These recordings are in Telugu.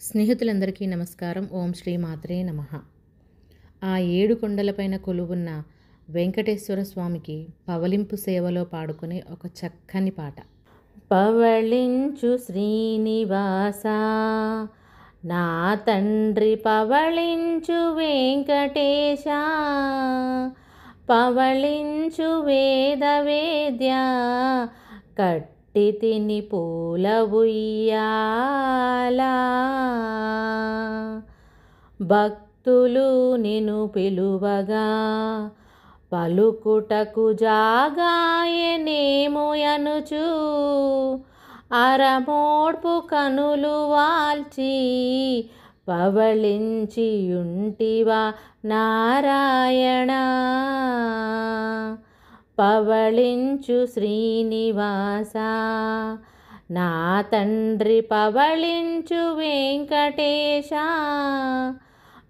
స్నేహితులందరికీ నమస్కారం. ఓం శ్రీ మాత్రే నమః. ఆ 7 కొండలపైన కొలువున్న వెంకటేశ్వర స్వామికి పవలింపు సేవలో పాడుకునే ఒక చక్కని పాట. పవళించు శ్రీనివాస నా తండ్రి పవళించు వెంకటేశ, పవళించు వేద వేద్య కట్టి తిని పూల ఉయ్యాలా. భక్తులు నిన్ను పిలువగా పలుకుటకు జాగాయనేమో అనుచు అరమోడ్పు కనులు వాల్చి పవళించియుంటివా నారాయణ. పవళించు శ్రీనివాస నా తండ్రి పవళించు వెంకటేశ,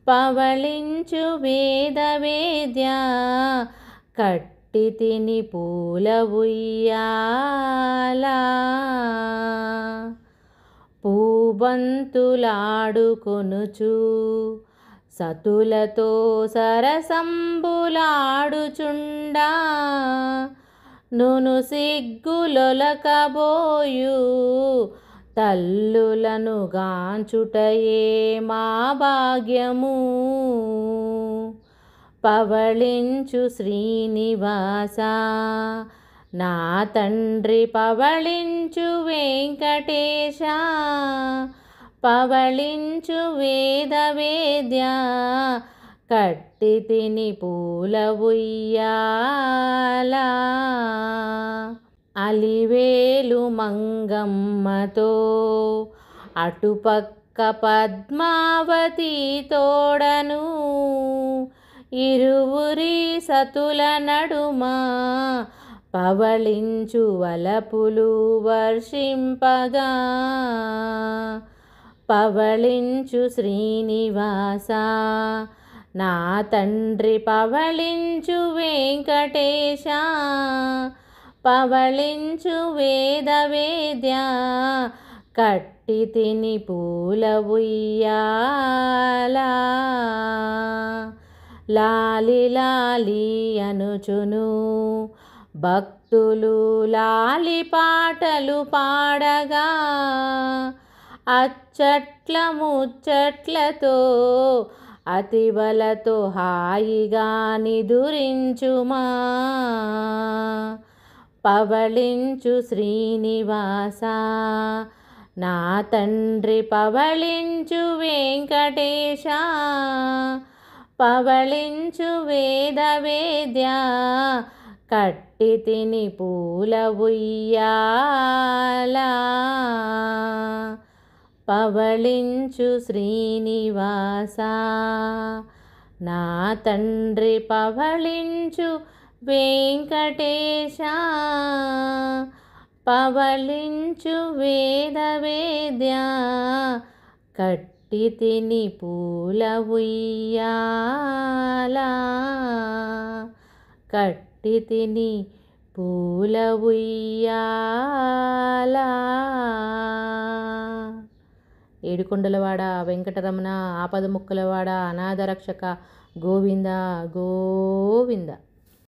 పవళించు వేద వేద్య కట్టి తిని పూల ఉయ్యాలా. పూబంతులాడుకొనుచు సతులతో సరసంబులాడుచుండా నును సిగ్గులొలకబోయు తల్లులను గాంచుటయే మా భాగ్యము. పవళించు శ్రీనివాస నా తండ్రి పవళించు వెంకటేశ, పవళించు వేద వేద్య కట్టి తిని పూల ఉయ్యాలా. అలివేలు మంగమ్మతో అటుపక్క పద్మావతి తోడను ఇరువురి సతుల నడుమ పవళించు వలపులు వర్షింపగా. పవళించు శ్రీనివాస నా తండ్రి పవళించు వెంకటేశ, పవళించు వేద వేద్య కట్టి తిని పూల ఉయ్యాలా. లాలి లాలి అనుచును భక్తులు లాలి పాటలు పాడగా అచ్చట్ల ముచ్చట్లతో అతివలతో హాయిగా నిదురించుమా. పవళించు శ్రీనివాస నా తండ్రి పవళించు వెంకటేశ, పవళించు వేద వేద్య కట్టి తిని పూల ఉయ్యాలా. పవళించు శ్రీనివాస నా తండ్రి పవళించు వెంకటేశ, పవళించు వేద వేద్య కట్టి తిని పూల ఉయ్యాలా. కట్టి తిని పూల ఉయ్యాలా. ఏడుకొండలవాడ వెంకటరమణ, ఆపద ముక్కలవాడ, అనాథ రక్షక, గోవింద గోవింద.